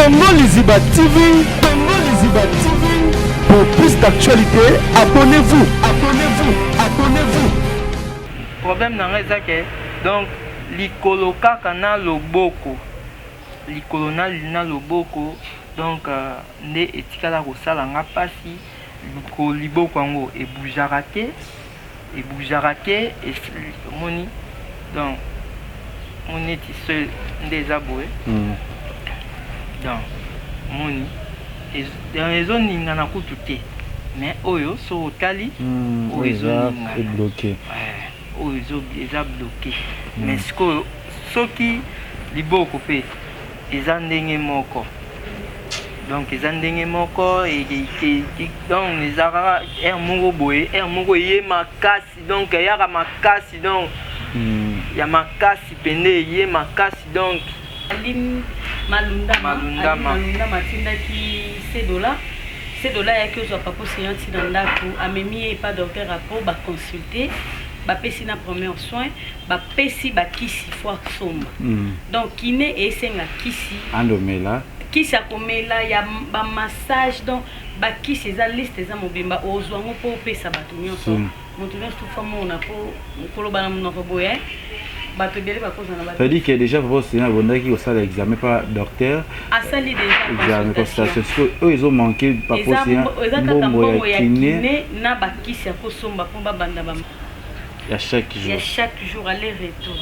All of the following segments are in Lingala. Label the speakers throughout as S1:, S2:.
S1: Congo Liziba TV, Congo Liziba TV. Pour plus d'actualité, abonnez-vous, abonnez-vous, abonnez-vous.
S2: Problème dans les que donc likolo kaka na loboko, likolo na loboko, donc ne etikala kosala nga pasi likolo liboko yango ebujaka te moni donc on est seul des aboués donc moni dans les zones n'ingana kutu te mais oyo so otali
S3: oyo est bloqué
S2: oyo eza bloqué mais soki liboko pe eza ndenge moko donc eza ndenge moko donc ezaka air moko boye air moko ye makasi donc yaka makasi donc ya makasi pende ye makasi donc
S4: Malunda matindaki $7 yaki ozwa papa séanti na ndako amemi ye pas docteur rapport ba consulter ba pesi na premier soin ba pesi ba kisi fois somba donc kiné esenga kisi
S3: andomela
S4: kisi akomela ya ba massage donc ba kisi eza liste eza mobimba ozwa ngo po pesa bato nyonso moto nyonso famona po koloba na monoko boye.
S3: C'est-à-dire que déjà pour vous, il y a l'examen par docteur.
S4: Asali déjà
S3: consultation. Eux ils ont manqué par possible. Il y a chaque jour.
S4: Il y a chaque jour aller-retour.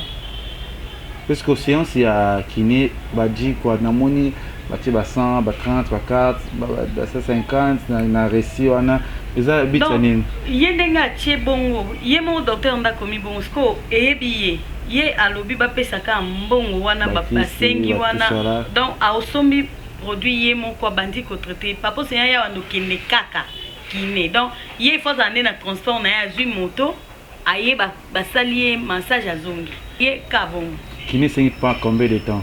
S3: Parce qu'aux séances il y a kiné, badji quoi, namoni, bati ba 100, ba 30, ba 4, ba 50, na récit wana. Eza bitanine.
S4: Yendenga tie bongo, yemo docteur ndako mi bongo sko eyebiye. Ye alobi ba pesaka mbongo wana ba basengi wana donc a osombi produit ye moko bandi ko traiter papa c'est ya wando kinde kaka kiné donc ye faut ande na transport na ya zui moto aye ba salier massage azongi ye kabon
S3: kiné c'est pas combien de temps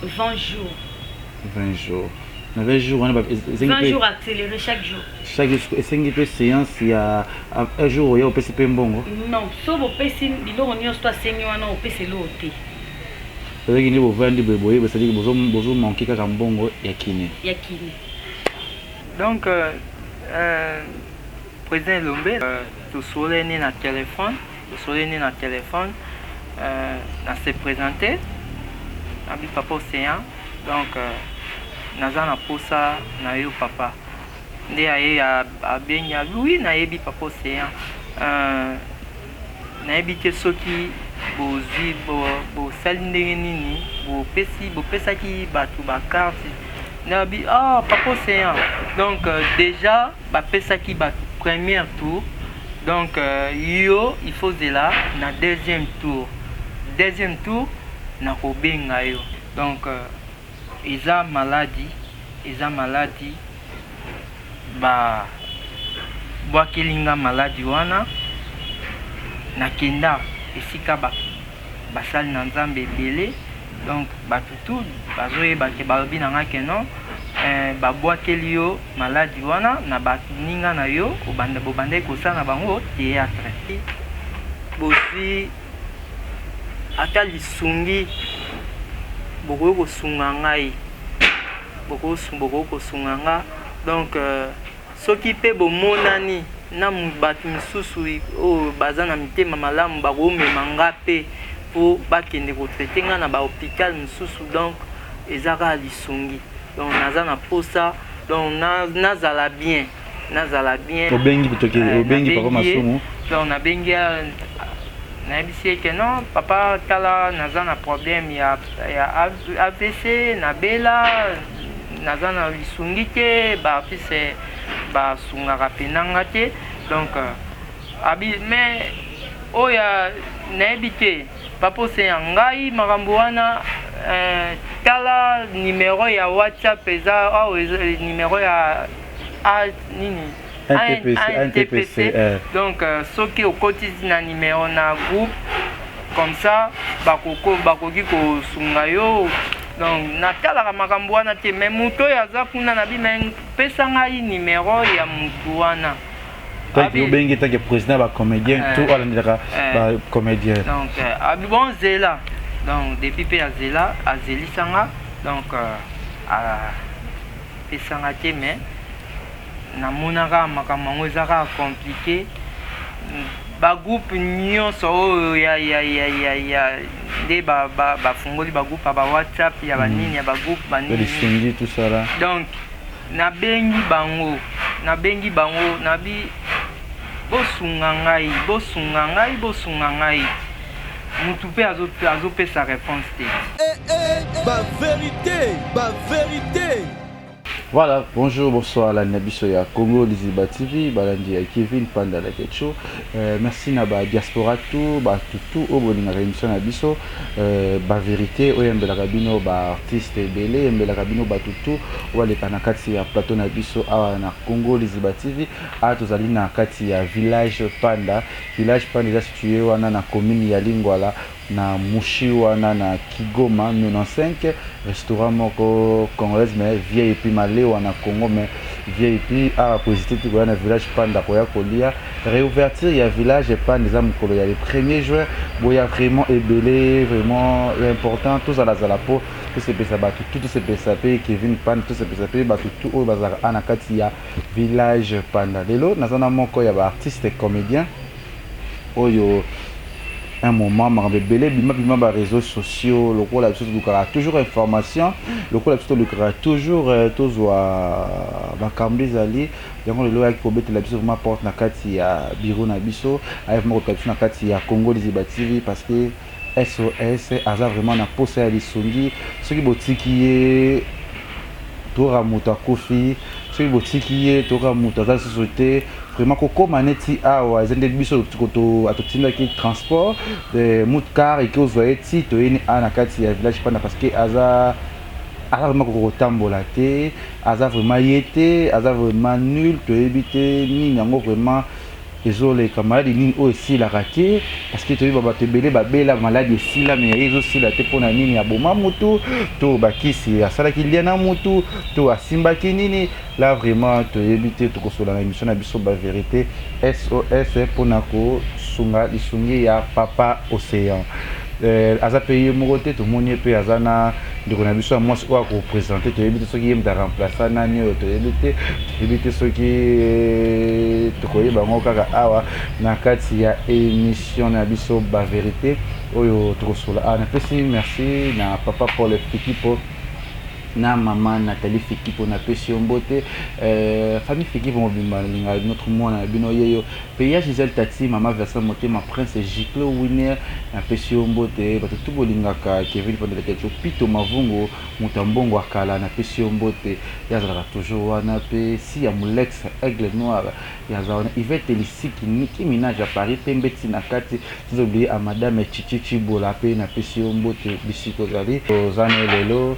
S4: 20 jours
S3: 20 jours. 20 jours,
S4: 20 jours accélérés chaque jour.
S3: Chaque séance, il y a un jour, il y a un PCP bongo.
S4: Non, sauf au PC, il y a un au PC l'autre.
S3: C'est-à-dire qu'il y a un bébé, c'est-à-dire que vous manquez quand bongo, il y a kiné.
S4: Il y a kiné.
S2: Donc, président Lombe, tout soleil né dans le téléphone, on s'est présenté, on a vu papa océan, donc. Naza na posa na yo papa nde aye abenya lui na yebi papa océan na yebi te soki bozwi bosali ndenge nini bopesaki bato bakarte na bi papa océan donc déjà bapesaki ba premier tour donc yo il faut zela na deuxième tour na kobenga yo donc eza maladie ba bwakelinga maladie wana nakenda esika basali na nzambe ebele donc batutu bazoyeba ke balobi na nga ke non babwakeli yo maladie wana na baninga na yo bobandaki kosala na bango théâtre bozwi ata lisungi bokoki kosunga ngai bokoki kosunga nga donc soki mpe bomonani na bato misusu oyo baza na mitema malamu bakomema nga mpe mpo bakende kotraite nga na bahôpital misusu donc eza kaka lisungi donc naza na posa donc nazala bien
S3: obengi papa masumu
S2: donc nabengi nayebisi eke non papa tala naza na problème ya AVC nabela naza na lisungi te bapese basungaka mpenanga te donc mais oyo nayebi te papa oseya ngai makambo wana tala numero ya whatsapp eza awa numero ya nini NTPC. Donc, ceux qui ont cotisé na numéro na groupe, comme ça, bakoki ko sungayo. Donc, natala makambo wana te, mais muto ya za kuna na bi men pesa ngai numéro ya mutu wana.
S3: Donc, vous bengi tant que président ba comédien, tout ala ndaka ba comédien.
S2: Donc, bon zela. Donc, depuis pe azela, azeli sanga, donc pesanga te mais namonaka makambo yango ezaka compliqué bagroupe nyonso oyo ya nde bafungoli bagroupe ya bawhatsapp ya banini ya bagroupe banini
S3: tout ça là.
S2: donc nabengi bango nabi bosunga ngai mutu mpe azopesa réponse te.
S1: vérité.
S3: Voilà, bonjour, bonsoir, la Nabisoya Congo, Liziba TV, Balandi Kevin Panda la Ketcho. Merci na ba diaspora tout, ba tout au boninga émission Nabiso, ba vérité, oyembe la cabino, ba artiste belé, yembe la cabino, ba tout, ou les kanakati ya plateau Nabiso, na Congo, Liziba TV, a tozali na kati ya village Panda est situé wana na commune ya Lingwala. Na Mushi wana na Kigoma 95 restaurant moko congolaise mais vieille et puis malé wana Congo mais vieille et puis a posité tout na village Panda koya kolia réouverture ya village Panda za mukolo ya le 1er juin boya vraiment ébélé vraiment important tous à la zalapo tout se pesa ba tout se pesa pe Kevin Panda tout se pesa pe ba tout o bazar anakati ya village Panda lelo nazana moko ya ba artiste comédien oyo un moment marbe belé bima ba réseaux sociaux le quoi la chose toujours information le quoi la chose le toujours tozwa ba kambi zali yango le loya ko bete la biso vraiment porte na kati ya bureau na biso avec mo ko na kati ya Congo Liziba TV parce que SOS aza vraiment na posa ya lisongi soki botiki ye to ramuta kofi soki botiki ye to ramuta za société vraiment koko maneti awa ezende biso to atotinda ki transport de mutkar et que vous voyez ti to eni ana kati ya village Panda parce que aza vraiment koko tambola te aza vraiment yete aza vraiment nul to éviter ni nango vraiment ezole camarade ni o si la raté parce que to ba tebele ba bela maladie si la mais ezo si la te pona nini ya boma mutu to bakisi asala ki liana mutu to asimba ki nini là vraiment to éviter to kosola na émission na biso ba vérité SOS pona ko sunga lisungi ya papa océan aza pays morote to moni pe azana ndiko na biso moi ko représenter to éviter soki yem da remplacer nani to éviter soki to koyeba ngo kaka awa na kati ya émission na biso ba vérité oyo to kosola na pesi merci na papa pour le petit pot na maman Nathalie Fikipo na pesi mbote famille Fikipo mobimba linga notre mwana bino yeyo peya Gisèle Tati maman Versa Motema prince Giclo winner na pesi mbote bato tout bolingaka Kevin Panda la Ketcho pito mavungo mutambongo akala na pesi mbote yazala toujours wana pe si ya Mulex aigle noir yazana Yvette Lisiki Nicki Minaj à Paris pembeti na kati sans oublier à madame Chichichi Bola pe na pesi mbote bisiko zali ozana lelo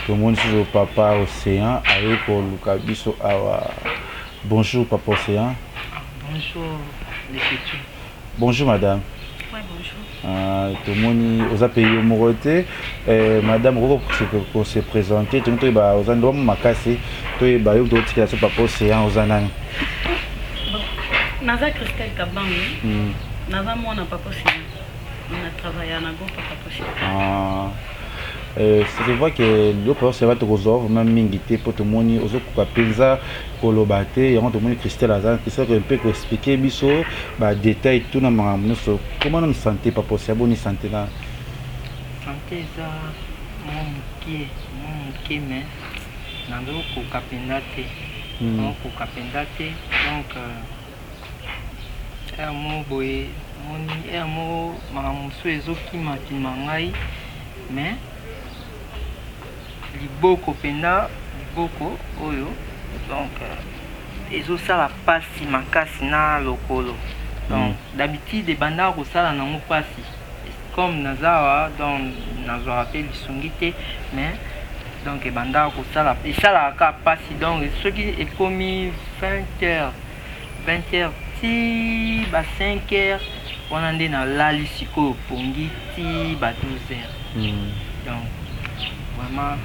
S3: tout le monde sur papa océan avec pour Lukabiso awa. Bonjour papa océan.
S2: Bonjour les petits.
S3: Bonjour madame.
S4: Ouais, bonjour.
S3: Tout le monde aux a payé au Moroté. Madame pour se présenter tout le monde aux endroits makasi tout le monde d'autres qui sont papa océan aux anani.
S4: Naza Christelle Kabangi. Naza moi na papa océan. On a travaillé à Nago papa océan.
S3: C'est vrai que le procès va te résoudre même mingité pour tout le monde aux autres penza kolobate et on te montre Christelle Azan qui sait un peu expliquer biso ba détail tout na maman comment nous santé pas possible bonne santé là
S2: santé ça mon qui mais nando ko kapendate ko kapendate donc mo boy mon mo maman ezo ki matima ngai mais liboko penda liboko oyo donc ezosala pasi makasi na lokolo donc d'habitude banda kosala nango pasi comme nazawa donc nazwa pe lisungi te mais donc banda kosala esalaka pasi donc soki ekomi 20h ti ba 5h wana nde nalali sikoyo pongi ti ba 12h donc vraiment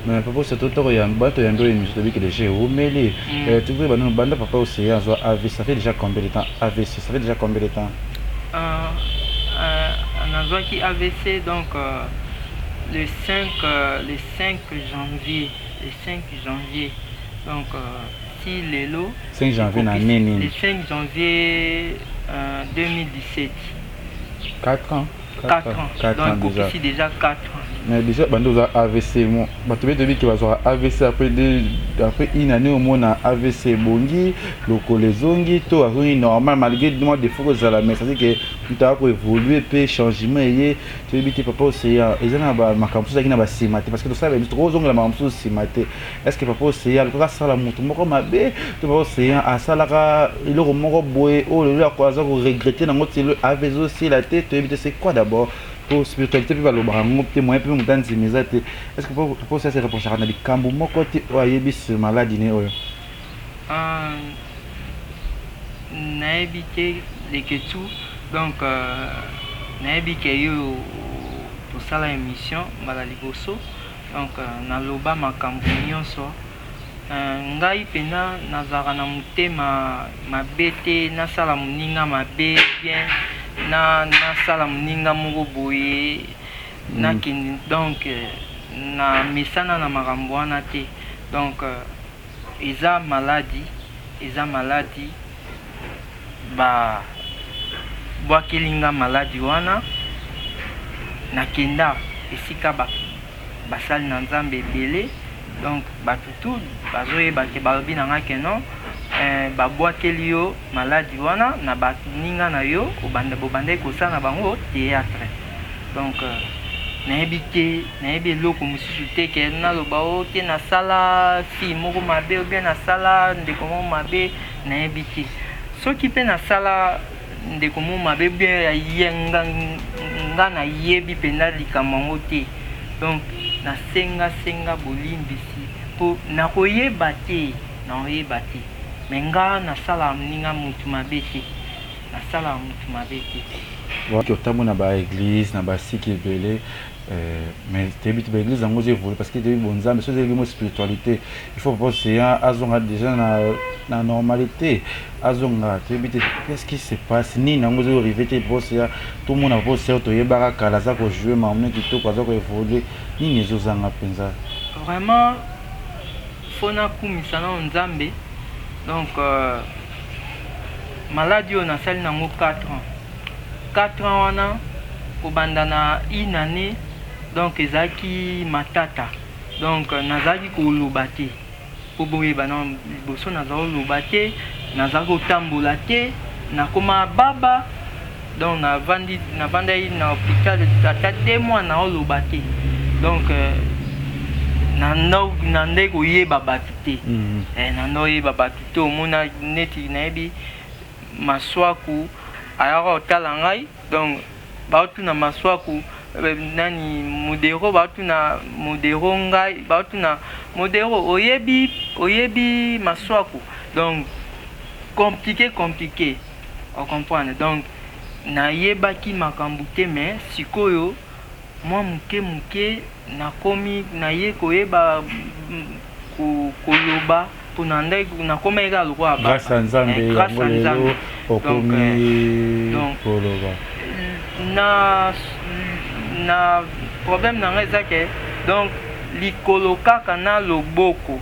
S3: mais papa c'est tout temps il y a un bateau il y a une émission de déjà remêlé tu vois banda papa aussi ça fait déjà combien de temps AVC ça fait déjà combien de temps
S2: on a qui AVC donc le 5 janvier. Le 5 janvier. Donc, si les lots.
S3: 5 janvier,
S2: le 5 janvier 2017.
S3: 4 ans.
S2: 4 ans. Donc, ici déjà 4 ans.
S3: Mais déjà, bando a AVC. Bon, tu veux dire qu'il va avoir AVC après une année au moins à AVC bongi, le les zongi, tout a normal malgré le mois de fois que la mais ça dit que tu as évoluer peu changement et tu veux dire papa c'est ils ont ma campus qui n'a pas simaté parce que tu sais trop zongi la campus simaté. Est-ce que papa c'est le cas ça la moto moko mabe tu papa c'est à ça la il le moko boy oh le quoi ça vous regretter dans votre le AVC aussi la tête tu veux dire c'est quoi d'abord pour spiritualité puis va le brango témoin puis montant simizate est-ce que pour ça c'est reprocher à des cambo moko ti oyebis maladie ne oyo
S2: naebike leketu donc naebike yo pour ça la émission bala liboso donc naloba makambo nyonso ngai pena nazara na mutema mabete nasala muninga mabe bien na sala muninga moko boye na donc na misana na makambo wana te donc eza maladie ba bwakelinga maladie wana nakenda esika basali na nzambe ebele donc batutu bazoyeba ke balobi na nga ke non babwakeli yo maladie wana na baninga na yo obandai kosala na bango théâtre donc nayebi eloko mosusu te ke naloba o te nasala fi moko mabe obien nasala ndeko moko mabe nayebi te soki mpe nasala ndeko moko mabe bien nga nayebi mpenza likambo yango te donc nasenga bolimbisi mpo nakoyeba te me nga nasala mninga mutu mabe te
S3: waki otambo na baeglise na basiki ebele mais teyebi te baeglise yango ozoévolue parce que teyebi bonzambe so ozoyebi mo spiritualité il faut papa oseya azonga déjà na normalité azonga teyebi te qu'est-ce qui se passe nini yango ozoyorive te papa oseya tomona papa oseya toyebaka kala aza kojoue mamone kitoko aza koévolue nini ezozanga mpenza
S2: vraiment fo nakumisa na nzambe donc maladie oyo nasali nango 4 ans wana kobanda na une année donc ezalaki matata donc nazalaki koloba te po boyeba na liboso nazala koloba te nazalaki kotambola te nakoma baba donc navandai na hôpital ata 2 mois na oloba te donc na nde koyeba bato te na nde oyeba bato te omona neti nayebi maswaku ayaka kotala ngai donc baotuna maswaku nani modero baotuna modero ngai baotuna modero oyebi maswaku donc compliqué on comprendre donc nayebaki makambo te mais sikoyo mwa muke nakomi naye koyeba koloba mpona nde nakoma eka lokola
S3: grâce à nzambe yango lelo okomi koloba
S2: na problème na nga eza ke donc likolo kaka na loboko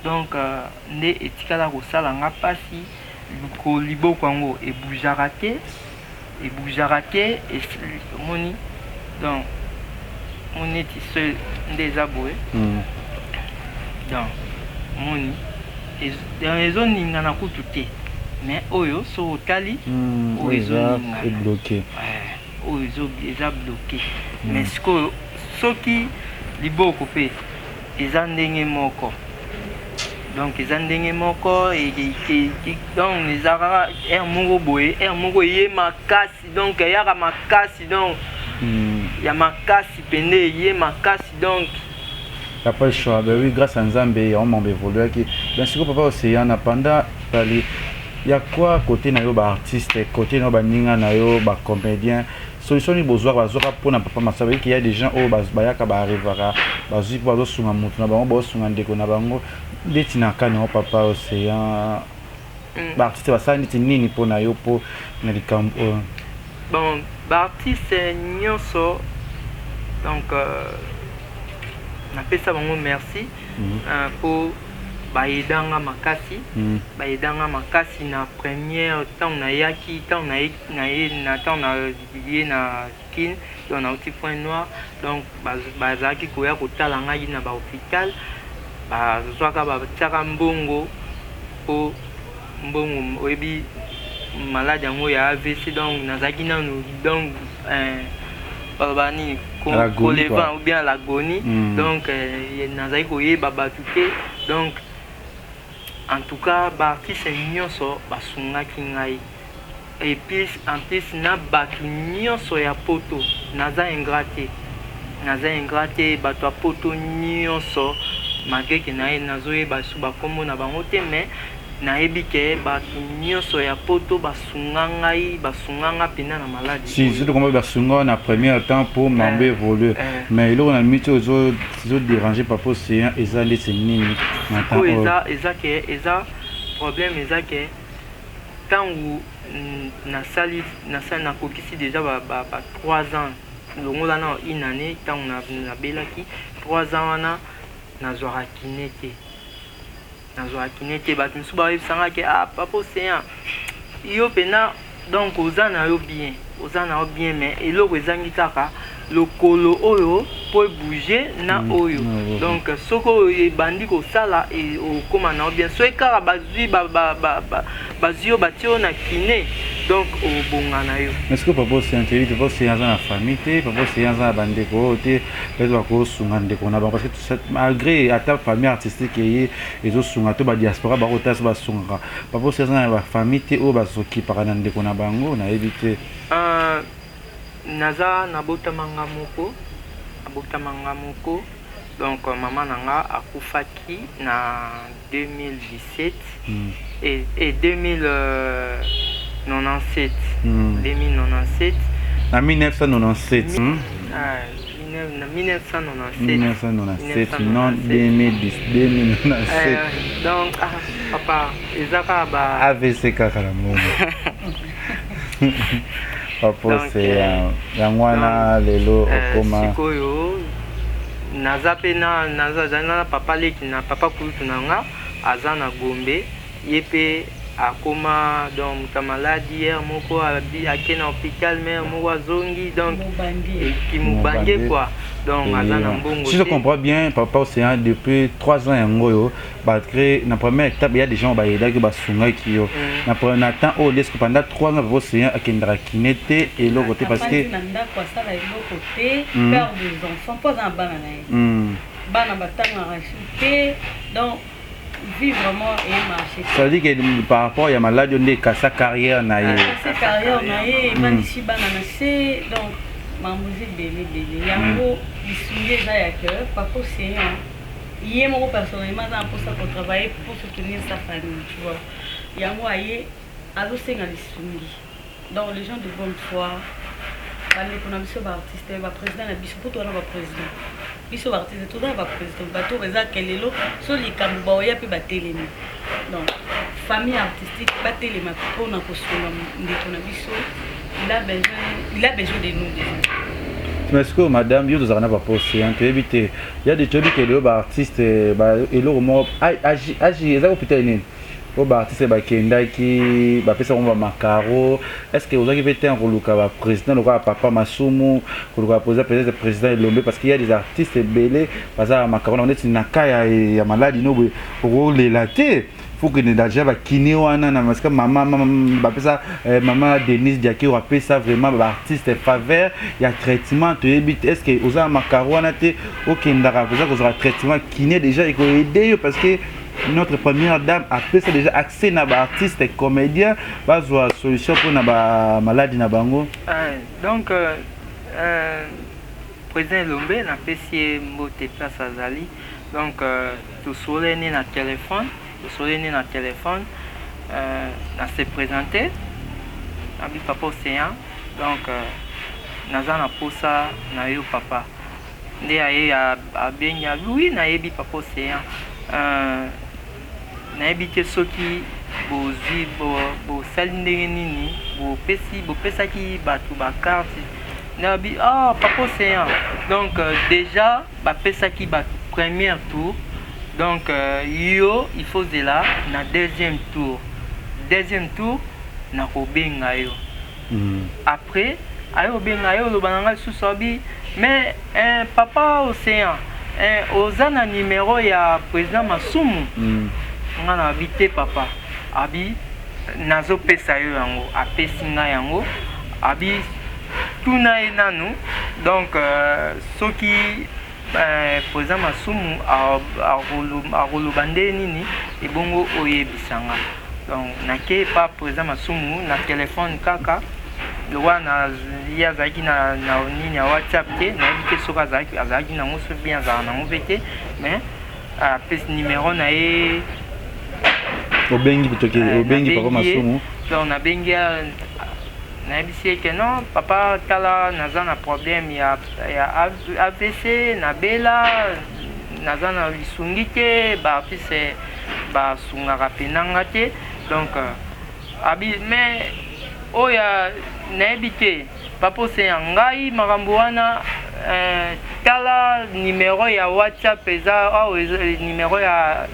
S2: donc nde etikala kosala nga mpasi liboko yango ebujaka te omoni donc moneti seul nde eza boye donc moni ezoninga na kutu te mais oyo so otali oyo
S3: ezobloke
S2: oyo eza bloqué mais sikoyo soki liboko mpe eza ndenge moko donc eza ndenge moko donc ezalaka aire moko boye aire moko eye makasi donc eyaka makasi donc ya makasi pende eye makasi donc
S3: t'as pas le choix ben oui grâce à nzambe on m'a évolué qui bien sûr papa aussi en pendant pali il y a quoi côté na yo ba artiste côté na ba ninga na yo ba comédien solution ni besoin bazoka pona papa masabe qu'il y a des gens au bayaka ba arrivera bazui po bazosunga mutu na bango bazosunga ndeko na bango ndeti na kana papa océan ba artiste basali ndeti nini pona yo po na likambo
S2: bon baartiste nyonso donc napesa bango merci pour baedanga makasi baedanga makasi na première temps nayaki temps na ye na kin donc nauti point noir donc bazalaki koya kotala ngai na bahôpital bazwaka batiaka mbongo po mbongo oyebi malade yango ya AVC donc nazalaki nanu donc baloba nini kolevant ou bien l'agonie donc nazalaki koyeba bato te donc en tout cas baartiste nyonso basungaki ngai et puis en plus na bato nyonso ya poto naza ingrat te bato ya poto nyonso malgré ke na ye nazoyeba su bakombo na bango te mais nayebi ke bato nyonso ya poto basunga mpena na maladi
S3: si surtout comment basunga na premier temps pour mambe évoluer mais eloko na miti ezodéranger papa océan eza ndeti nini
S2: eza problème eza ke ntango nasali nakokisi déjà ba 3 ans longola na une année ntango nabelaki 3 ans wana nazwaka kine te bato mosusu bayebisanga ke papa océan yo mpena donc oza na yo bien mais eloko ezangi kaka lokolo oyo po ebouge na oyo donc soki oyo ebandi kosala okóma na yo bien soki kaka bazwi yo batie oyo na kine donc obonga na yo.
S3: Est-ce que papa océan te papa océan aza na famille te papa océan aza na bandeko oyo te peut-être bakosunga ndeko na bango parce que malgré ata famille artistique eye ezosunga to badiaspora bakota so basungaka papa océan aza na bafamille te oyo bazokipaka na ndeko na bango nayebi te.
S2: Naza nabotamanga moko donc maman nanga akufaki na 2017 et 2097 2097
S3: na 1997 1997 non 2010 2097
S2: donc papa ezaka ba
S3: AVC kaka na mongo papa c'est yango wana lelo okoma
S2: sikoyo naza pe na papa leki na papa kulutu na nga aza na Gombe ye pe akoma donc ta maladie hier moko ake na hôpital mais moko azongi donc kimubanje quoi donc aza na mbongo.
S3: Si je comprends bien papa océan depuis 3 ans yango yo malgré na première étape il y a des gens bayedaki basungaki yo na premier temps au lesque pendant 3 ans papa océan akendaka kine te eloko te parce que
S4: ndako asala eloko te père des enfants mpo aza na bana na ye bana batangaka te donc vie vraiment et marché.
S3: Ça veut dire que par rapport à la maladie, on est sa carrière na ye.
S4: Sa carrière na ye, même si bana na se donc mamouzi belé. Yango isungi eza ya cœur, papa océan. Yé mon personnellement dans pour ça pour travailler pour soutenir sa famille, tu vois. Yango aye azo senga lisungi. Donc les gens de bonne foi, on a biso ba artiste, ba président na biso pour toi na ba président. Biso artiste tout dans ba président bato reza kelelo so likambo ba oya pe batelemi. Donc famille artistique batelema pour na kosunga ndeko na biso. Il a besoin de nous déjà.
S3: Mais est-ce que madame yo tozana papa océan to éviter il y a des jobs que les artistes ba eloko mo agi ezako peut-être nini o ba artiste ba kendaki ba pesa ba makaro est-ce que vous avez été en koluka ba président le papa Masumu koluka poser peut-être président Elombe parce qu'il y a des artistes belé baza makaro on est na kaya ya maladi no pour les later faut que déjà ba kiné wana na parce que maman ba pesa maman Denise Diaki ou pesa vraiment ba artiste faveur il y a traitement to évite est-ce que oza makaro wana te OK ndaka poser que oza traitement kiné déjà il faut aider parce que notre première dame a fait ça déjà accès na ba artiste et comédien bazwa solution pour na ba maladie na bango
S2: donc président Lombe na pesi mbote place azali donc tout solene na téléphone na se présenter abi papa océan donc naza na posa na yo papa nde aye abenya lui na yebi papa océan nayebi te soki bosali ndenge nini bopesaki bato bakarte nabi papa océan donc déjà bapesaki bato premier tour donc yo il faut zela na deuxième tour nakobenga yo après ayo benga yo loba nanga lisusu abi mais papa océan oza na numéro ya président Masumu nga na abi te papa abi nazopesa yo yango apesi nga yango abi tuna ye nanu donc soki président Masumu akoloba nde nini ebongo oyebisanga donc nake pa président Masumu na telefone kaka lowa na ye azalaki na nini ya WhatsApp te nayebi te soki azalaki nango so bien azalaka nango mpe te mais apesi numéro na ye
S3: obengi papa Masumu
S2: donc nabengi nayebisi eke non papa tala naza na problème ya AVC nabela naza na lisungi te baartiste basungaka penanga te donc abi mais oya nayebi te papa océan ngai makambo wana tala numéro ya WhatsApp eza numéro ya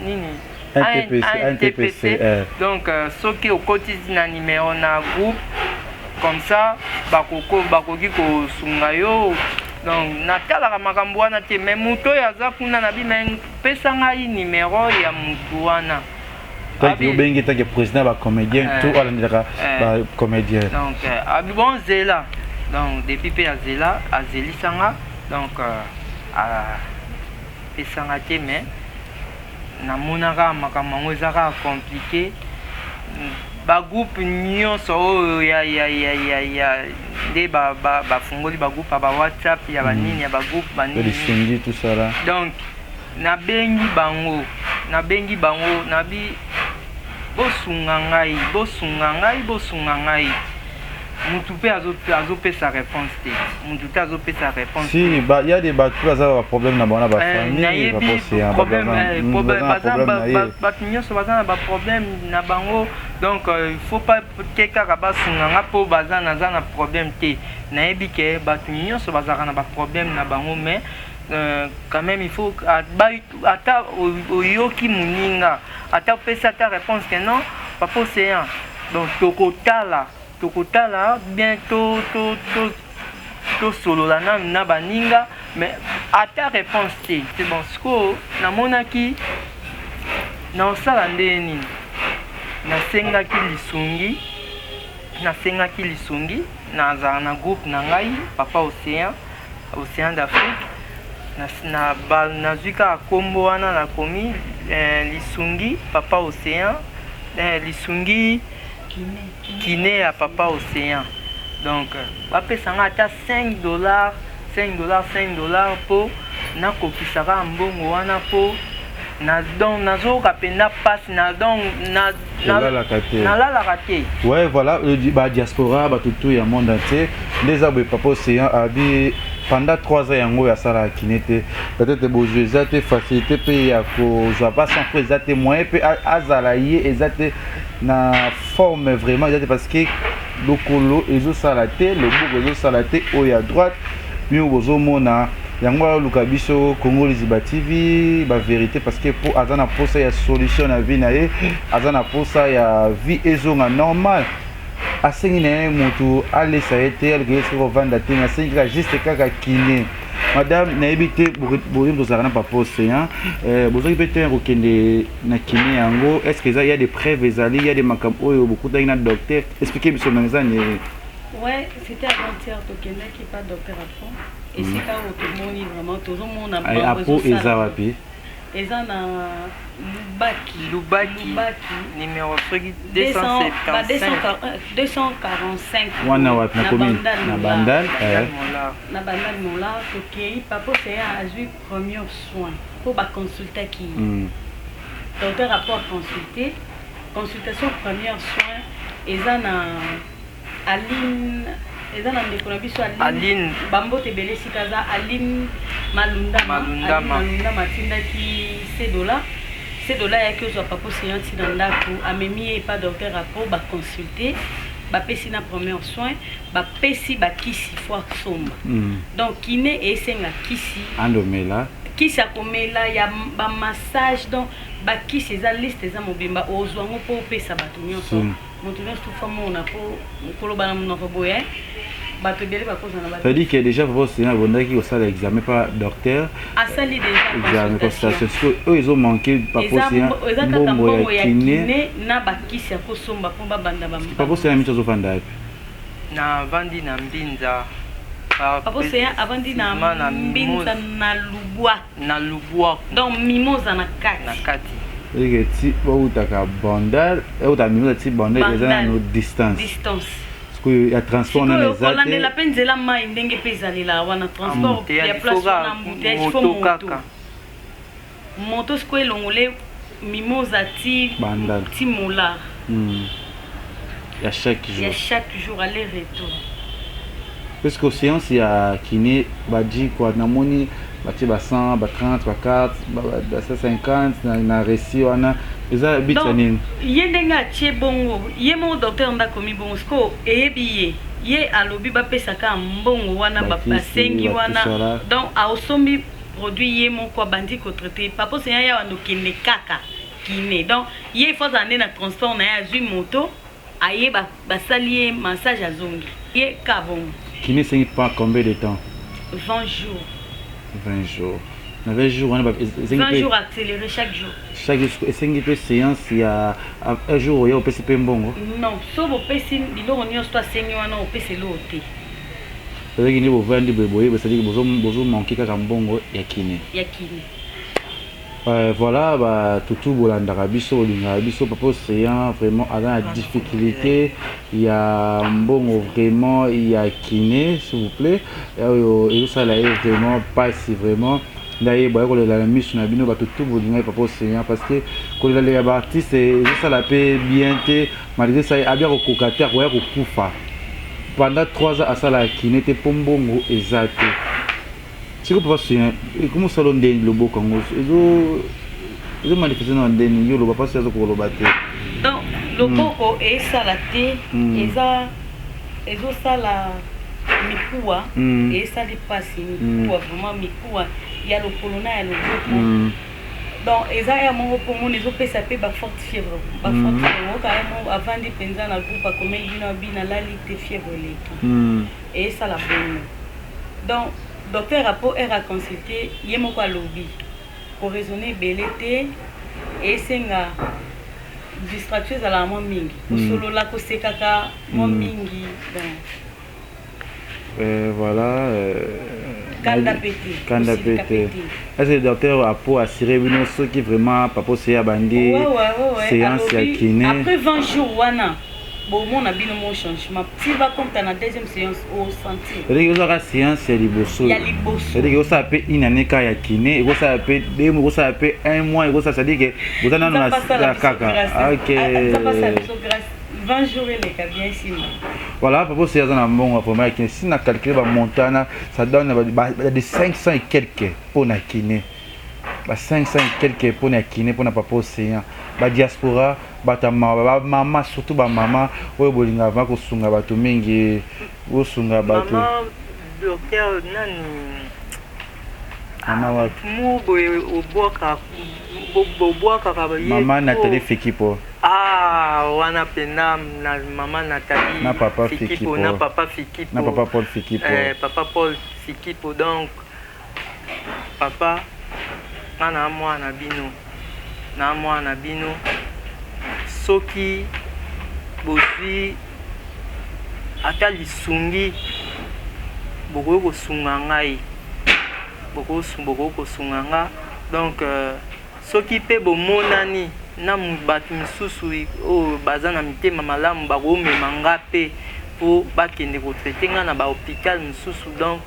S2: nini NTPC donc soki okotisi na numéro na groupe comme ça bakoki kosunga yo donc natalaka makambo wana te mais moto oyo aza kuna na bima pesa ngai numéro ya motu wana
S3: taki obengi taki président bacomédien to alandelaka bacomédien
S2: donc abi bon zela donc depuis mpe azela azelisanga donc apesanga te mais namonaka makambo yango ezaka compliqué bagroupe nyonso oyo nde bafungoli bagroupe ya bawhatsapp ya banini ya bagroupe banini
S3: tout ça là
S2: donc nabengi bango nabi bosunga ngai mutu mpe azopesa réponse te mutu te azopesa réponse
S3: si il y a des bato baza baproblème na bango na bafamille
S2: bato nyonso baza na baproblème na bango donc il faut pas te kaka basunga nga mpo naza na problème te nayebi ke bato nyonso bazalaka na baproblème na bango mais quand même il faut ata oyoki moninga ata opesa ta réponse que non papa océan donc tokotala bien tosolola na baninga mais ata réponse te c'est bon siko namonaki naosala nde nini nasengaki lisungi nazala na groupe na ngai papa océan d'Afrique nazwi kaka kombo wana nakomi lisungi papa océan lisungi kiné ya papa océan donc bapesanga ata $5 mpo nakokisaka mbongo wana mpo nazoka mpenza mpasi nalalaka te
S3: ouais voilà badiaspora batutu ya monde entier nde eza boye papa océan abi pendant 3 ans yango asala kiné te peut-être bojou eza te facilité mpe ya kozwa basi mpo eza te moyen mpe azala ye eza te na forme vraiment eza te parce que lokolo ezosala te loboko ezosala te oyo ya droite mio bozomona yango aluka biso Congo Liziba TV vérité parce que pour aza na posa ya solution na vie na ye aza na posa ya vie ezonga normal asengi na ye motu alesa ye te aleki esika kovanda te asengi kaka juste kaka kiné madame nayebi te boyebi tozalaka na papa océan bozwaki mpe te kokende na kiné yango est ce que eza ya des preuves ezali ya des makambo oyo bokutaki na docteur explique biso na eza ni
S4: ouais c'était avant-hier tokendaki pa docteur à fond et c'est quand tomoni vraiment tozomona
S3: apo eza wapi
S4: eza na Lubaki
S2: numéro 245
S3: wana wapi na commune na Bandal
S4: Mola tokei papa océan azwi premier soin po baconsultaki docteur rapport consultation premier soin eza na Aline eza na ndeko na biso Aline bambote ebele sika aza Aline Malundama matindaki $7 c'est de là que je papa séanti dans ndako amemi et pas docteur rapport ba consulter ba pesi na premier soin ba pesi ba kisi fois somba donc kiné et senga kisi
S3: andomela
S4: kisi akomela ya ba massage donc ba kisi za liste za mobimba ozwango po pesa bato nyonso moto nyonso famona po koloba na monoko boye.
S3: C'est-à-dire que déjà, c'est un qui a l'examen par docteur.
S4: Asali déjà.
S3: Examen constatation. Eux, ils ont manqué par rapport à bon kiné.
S4: Na bakisi ya kosomba po babanda ba.
S3: Par rapport à la mise au fanda.
S2: Na vandi na mbinza.
S4: Papa c'est avandi na mbinza na lubwa.
S2: Na lubwa.
S4: Donc mimosa na kati.
S2: Na kati.
S3: C'est-à-dire que si vous avez bandal, vous avez mimosa ti bandal, ils ont une distance.
S4: Distance.
S3: Il y a transport dans les
S4: arts. La peine de la main, il y a des transport. Il y a place pour l'embouteillage. Il faut moto. Moto, c'est quoi l'ongolais mimosa ti molar.
S3: Il y a chaque jour.
S4: Il y a chaque jour aller-retour.
S3: Parce qu'au séance, il y a kiné, badji quoi, namoni, bati ba 100, ba 30, ba 4, ba 50, na récit wana. Eza bitsanin.
S4: Yendenga tie bongo, yemo docteur ndako mi bongo sko eyebi ye alobi ba pesaka mbongo wana ba pasengi wana. Donc a osombi produit yemo kwa bandi ko traiter. Papa c'est ya wando kine kaka kiné. Donc ye faut ande na transport na ya zui moto aye ba salier massage azongi. Ye kabon.
S3: Kiné c'est pas combien de temps?
S4: 20 jours.
S3: 20 jours. 20 jours,
S4: 20 jours accélérés chaque jour.
S3: Chaque séance, il y a un jour où il y a un PCP mbongo.
S4: Non, sauf au PC, il y a un PC au PC l'autre.
S3: C'est-à-dire qu'il y a un vent de bébé, c'est-à-dire que vous manquez quand mbongo et kiné. Voilà, bah tout bolandara biso linga biso papa séant vraiment à la difficulté, il y a mbongo vraiment, il y a kiné s'il vous plaît. Et ça là est vraiment pas si vraiment. D'ailleurs, la mise sur la bino va tout bolinga papa séant parce que quand les artistes ça la paix bien té malgré ça a bien au cocateur ouais au kufa. Pendant 3 ans à ça la kiné te pombongo exact. Si vous pensez, comment ça l'on donne le beau Congo? Ils ont manifesté dans le dernier, ils ne vont pas se faire pour le battre.
S4: Donc, le beau est salaté, ils ont ça la mikoua, et ça dépasse mikoua, vraiment mikoua. Il y a le colonna et le beau. Donc, ils ont pour moi, ils ont fait ça par forte fièvre. Par forte fièvre, avant de penser dans le groupe, comme il y a la ligue fièvre. Et ça la bonne. Donc, docteur rapport est à consulter yemoko lobby pour raisonner belete et senga distraction à la mingi solo la ko sekaka mo mingi
S3: voilà
S4: kanda pété
S3: est-ce que le docteur a pour assurer ceux qui vraiment pas possible à bandi séance à kiné
S4: après 20 jours wana bon, on a bien mon changement. Si va compte dans la deuxième séance au sentier.
S3: C'est-à-dire que la séance c'est liboso.
S4: Il y a liboso.
S3: C'est-à-dire que ça peut une année quand il y a kiné, et ça peut 2 mois, ça peut 1 mois, et ça veut dire que vous en avez la caca. OK.
S4: Ça passe à grâce 20 jours et les cas bien ici.
S3: Voilà, papa c'est dans un bon premier qui si na calculer montana, ça donne de 500 et quelques pour na kiné. 500 et quelques pour na kiné pour na papa océan. Ba diaspora maman surtout ba maman oyo bolinga va ko sunga bato mingi o sunga bato
S2: maman docteur nani
S3: mama wa
S2: mu boye oboka ka ba
S3: maman Nathalie Fikipo
S2: wana pena na maman Nathalie
S3: na papa Fikipo
S2: na papa Fikipo
S3: na papa Paul Fikipo
S2: papa Paul Fikipo donc papa na mwana bino soki bozwi ata lisungi bokoki kosunga ngai bokoki kosunga nga donc soki mpe bomonani na bato misusu oyo baza na mitema malamu bakomema nga mpe mpo bakende kotraite nga na bahôpital misusu donc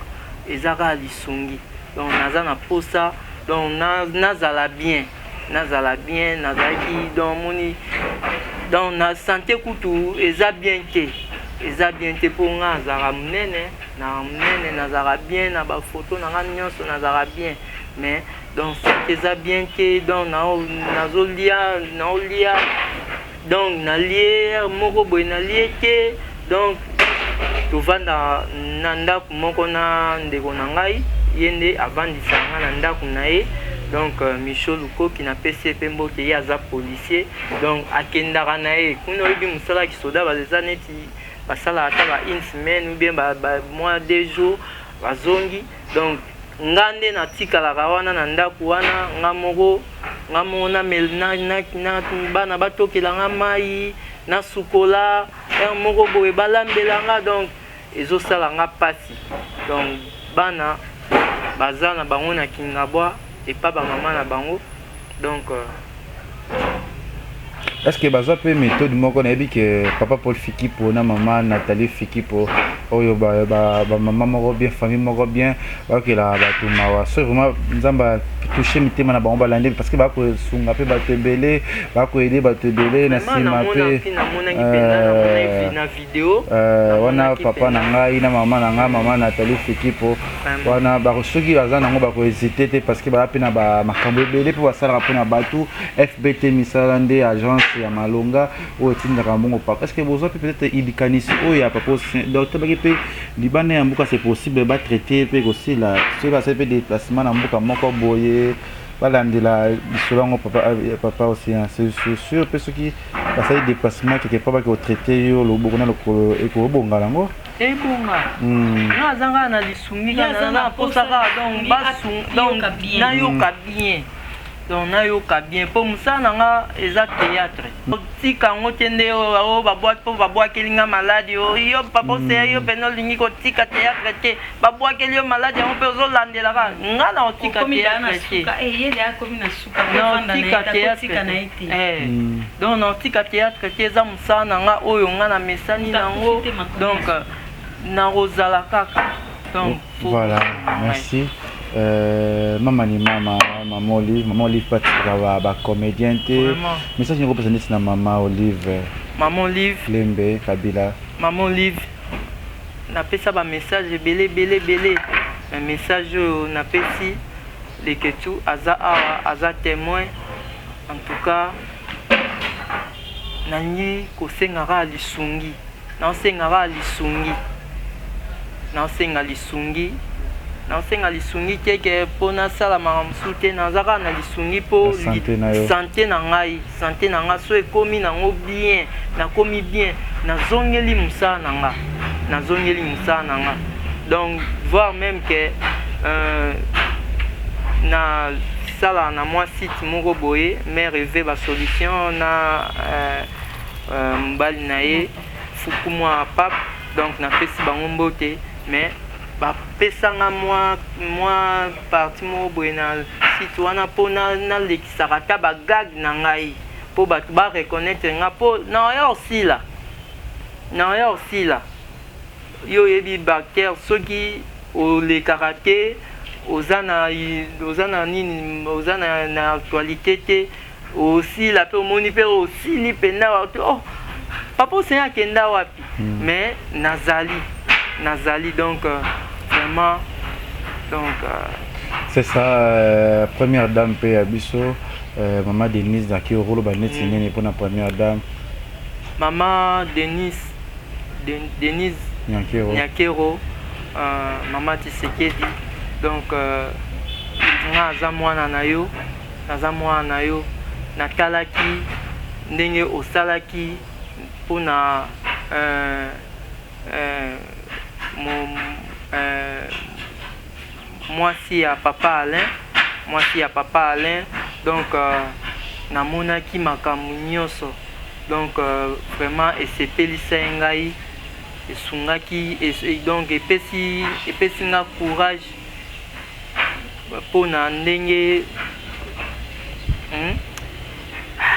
S2: eza kaka lisungi donc naza na posa donc nazala bien nazalaki donc moni donc na santé kutu eza bien te pour nga azala munene nazala bien na bafoto na nga nyonso nazala bien mais donc ça bien que donc nazolia donc nalie moko boy nalie ke donc tovanda na ndako moko na ndeko na ngai yende avandisanga na ndako na ye donc Michaud Lukoki na PCP mboke ye aza policier donc akendaka na ye kuna oyebi mosala kisoda bazeza neti basala ata ba une semaine ou bien ba mois 2 jours bazongi donc ngande na tikalaka wana na ndako wana nga moko na bana batokela nga mai na sukola moko boye balambelanga donc ezosala nga pasi donc bana baza na bango na Kingabwa et pas ba maman na bango donc
S3: est-ce que bazwa pe méthode moko na yebi que papa Paul Fiki pour na maman Nathalie Fiki pour oyo ba maman moko bien famille moko bien ok la batu mawa so vraiment nzamba toucher mitema na bango balande parce que ba ko sunga pe batebele ba ko aider batebele na sima pe
S2: na vidéo
S3: wana papa na ngai na maman Nathalie Fiki pour wana ba soki baza nango ba ko hésiter te parce que ba pe na ba makambo ebele pe basala pe na batu FBT misalande agence ya malonga o tindaka mbongo papa est-ce que besoin peut-être ibikanisi o ya papa docteur baki pe libane ya mbuka c'est possible ba traiter pe aussi la c'est ba fait déplacement na mbuka moko boye balandela bisolongo papa aussi c'est sûr pe soki ba fait déplacement quelque part ba ko traiter yo lo bokona lo ko bonga lango
S2: ebonga na zanga na lisungi na posaka donc basu donc na yoka bien donc nayoka bien po musana nga eza théâtre tika ngo tende o babwakeli nga maladi yo papa se yo peno lingi ko tika théâtre te babwakeli yo maladi ngo pe ozolandela ka nga na otika théâtre te
S4: yele akomi na suka
S2: na tika théâtre donc na otika théâtre te eza musana nga oyo nga na mesani nango donc na rozala kaka donc
S3: voilà merci maman Olive patika ba comédienne te message ngo pesa na maman Olive Lembe Kabila
S2: maman Olive na pesa ba message belé un message na pesi leketu aza témoin en tout cas nani ko sengara lisungi na sengara lisungi na senga lisungi keke pona sala makamsu te nazaka na lisungi po santé na ngai so ekomi nango bien nakomi bien nazongeli musala na nga donc voir même que na sala na moi site moko boye mais rêver ba solution na mbali na ye fuku moi pap donc na pesi bango mbote mais bapesanga mwa parti moko boye na site wana mpo nalekisaka ta bagag na ngai mpo bato bareconnaitre nga mpo naoya osila yo oyebi bactere soki olekaka te oza na nini oza na actualité te osila mpe omoni mpe osili mpenda wapi papa osenya akenda wapi mais nazali donc vraiment donc
S3: c'est ça première dame pe abiso maman Denise daki rolo ba net nene pour la première dame
S2: maman Denise Nyakero maman Tisekedi donc naza mwana na yo natalaki ndenge osalaki pona mwasi ya papa Alain donc namonaki makambo nyonso donc vraiment esepelisa ngai esungaki donc epesi nga courage pona ndenge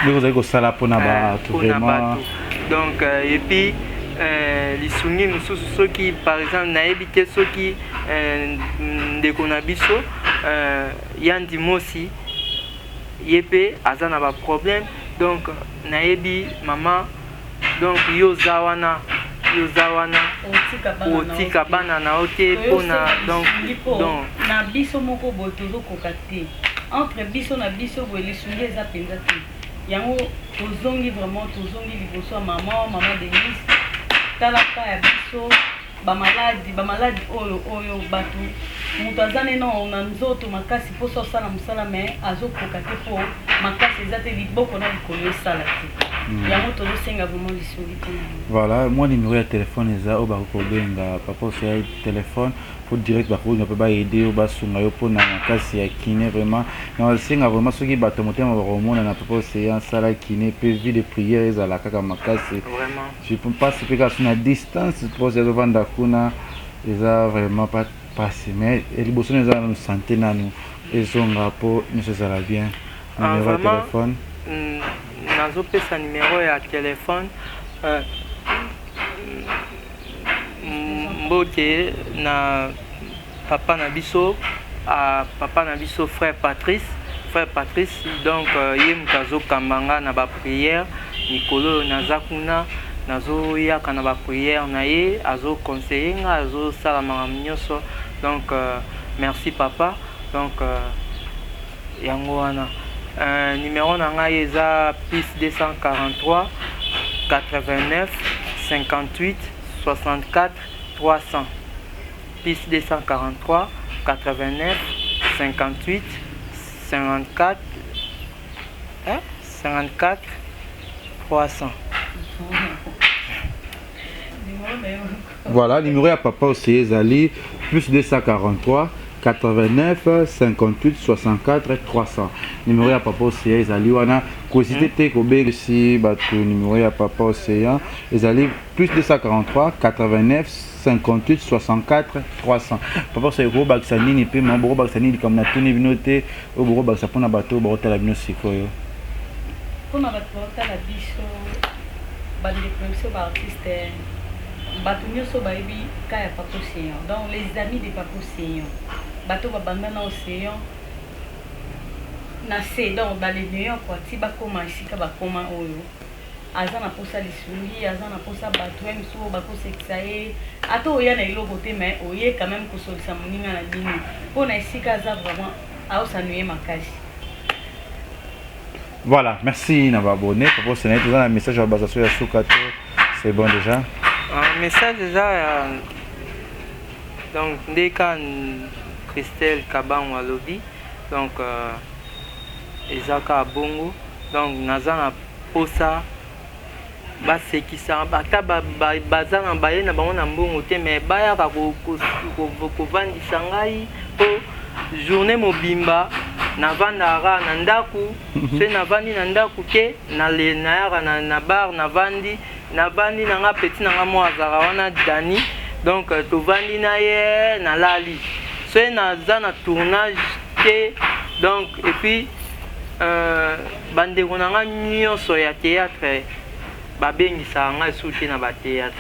S3: ndeko kosala pona bato vraiment
S2: donc et puis lisungi mosusu soki par exemple nayebi te soki ndeko na biso Yandi Mosi ye mpe aza na baproblème donc nayebi mama donc yoza wana otika bana na yo te mpona donc
S4: na biso moko boye tozokoka te entre biso na biso boye lisungi eza mpenza te yango tozongi vraiment tozongi liboso ya mama Denise tala ka ya biso bamaladi oyo bato moto aza neno na nzoto makasi mposa osala mosala me azokoka te mpo makasi eza te liboko na likolo esala te yango tozosenga vraiment lisungi te.
S3: Voilà, moi numéro ya telefone eza oyo bakokobenga papa oseya telefone po direct bakokobenga mpe baede oyo basunga yo mpona makasi ya kine vraiment nasenga vraiment soki bato motema bakomona na papa oseya nsala kine mpe vie de prière ezala kaka makasi je peux pas se peka so na distance papa oseya ezovanda kuna eza vraiment pas passé mais liboso eza na santé nanu ezonga mpo nyonso ezala bien. Numéro ya telefone
S2: nazopesa numéro ya telefone mbote na papa na biso frère Patrice donc ye moto azokambanga na baprière mikolo naza kuna nazoyaka na baprière na ye azoconseille nga azosala makambo nyonso donc merci papa donc yango wana numéro na ngai eza plus 243 89 58 64 300 plus 243 89 58 54 54 300.
S3: Voilà, numéro ya papa aussi ezali plus 243 89 58 64 300. Numéro ya papa Océan ezali wana kosite te kobenga si bato numéro ya papa Océan ezali plus 243 89 58 64 300. Papa Océan ko bakisa nini pe mambo bakisa nini comme na tuni bino te o boko bakisa pona bato bakotala bino sikoyo.
S4: Pona bato bakotala biso bande de ba artiste bato nyonso bayebi ka ya papa Océan. Donc les amis de papa Océan bato babanda na Océan na se donc bale neyo kwa ti bakoma isika bakoma oyo aza na posa lisungi aza na posa bato mso bakosekisa ye ata oya na eloko te mais oye quand même kosolisa moninga na bino po na isika aza vraiment aosanuye makasi.
S3: Voilà, merci na babone papa Océan eza na message ya bazaso ya suka to c'est bon déjà.
S2: Un message déjà donc ndeka Christelle Kabang Walobi donc ezaka bongo donc naza na posa basekisa bata baza na baye na bango na mbongo te mais bayaka kovandisa ngai po journée mobimba navandaka na ndaku se navandi na ndaku te nayaka na bar navandi na nga petit na nga mwa azaka wana Dani donc tovandi na ye nalali so naza na tournage te donc et puis bandeko na nga nyonso ya théâtre babengisaka nga susu te na bathéâtre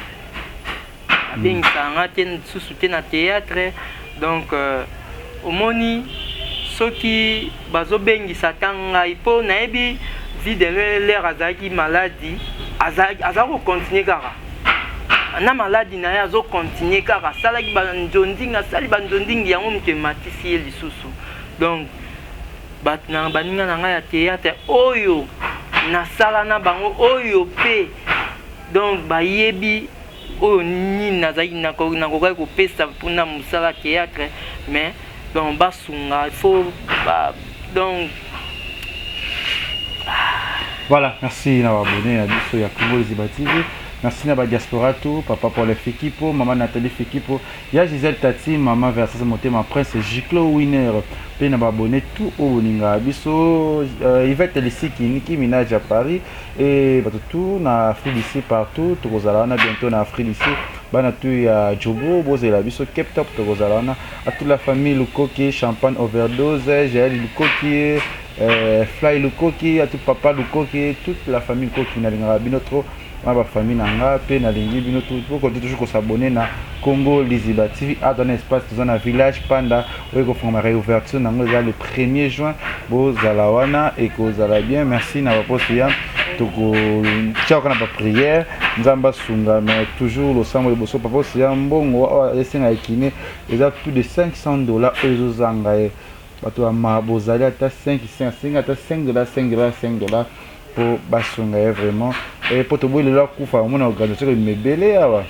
S2: babengisaka nga te susu te na théâtre donc omoni soki bazobengisa ta ngai mpo nayebi vie de l'air azalaki maladi aza kocontinue kaka na maladi na ye azocontinue kaka asalaki banzondingi asali banzondingi yango moto ematisi ye lisusu donc bato na baninga na ngai ya théâtre oyo nasala na bango oyo mpe donc bayebi oyo nini nazalaki nakokaki kopesa mpona mosala théâtre mais donc basunga il faut donc
S3: voilà, merci na abonné à biso ya Congo Liziba TV. Merci na ba diaspora tout, papa pour les Fekipo, maman Nathalie Fekipo, ya Gisèle Tati, maman Versace Motema Prince Giclo Winner, pe na ba abonné tout au boninga biso Yvette Lisiki Nicki Minaj à Paris et bato tout na Afrique d'ici partout, tokozala na bientôt na Afrique d'ici. Bana tout ya Djobo, bozela biso Cape Top tokozala na à toute la famille Lukoki, Champagne Overdose, Jaël Lukoki, Fly Lukoki, à tout papa Lukoki, toute la famille Lukoki na lingara binotro. Ma famille nanga pe na lingi bino tout pour continuer toujours s'abonner na Congo Liziba TV à dans espace dans un village Panda où ko font réouverture nango le 1er juin bo zalawana et ko zala bien merci na baposia toko ciao kana ba prière nzamba sunga mais toujours le sang le bosso paposia mbongo esenga ikine eza plus de $500 ezozanga bato ya bozali ata 5 ata 5 dollars 5 dollars 5 dollars pour basunga ye vraiment et pour toboyi lelo akufa omona organisation mebele awa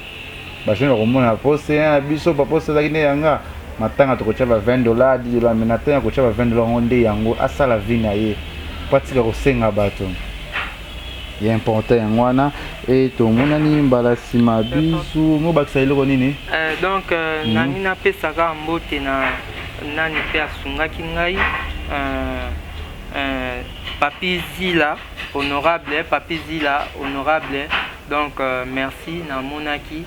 S3: bajene komona pose ya biso papose ezalaki nde yanga matanga tokotia ba 20 dollars 10 dollars mais natanga kotia ba 20 dollars ngo nde yango asala vie na ye po atika kosenga bato ya important yango wana e tomonani mbala nsima biso mobakisa eloko nini
S2: donc nani napesaka mbote na nani mpe asungaki ngai Papi Zila honorable Papi Zila honorable donc merci na monaki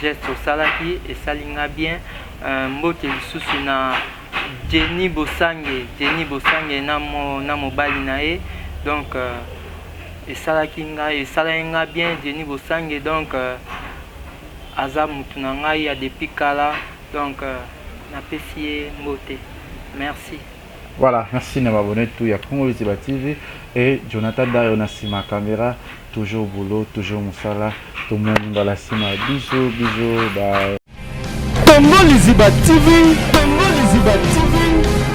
S2: geste osalaki esalinga bien mbote lisusu na Jenny Bosange na mobali na ye donc esalaki nga bien Jenny Bosange donc aza mutu na ngai ya depuis kala donc napesi ye mbote merci.
S3: Voilà, merci de m'abonner tout. Il y a Congo Liziba TV et Jonathan Dario na sima caméra, toujours au boulot, toujours Moussala, tout le monde dans la sima. Bisous, bye.
S1: Congo Liziba TV,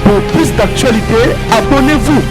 S1: pour plus d'actualités, abonnez-vous.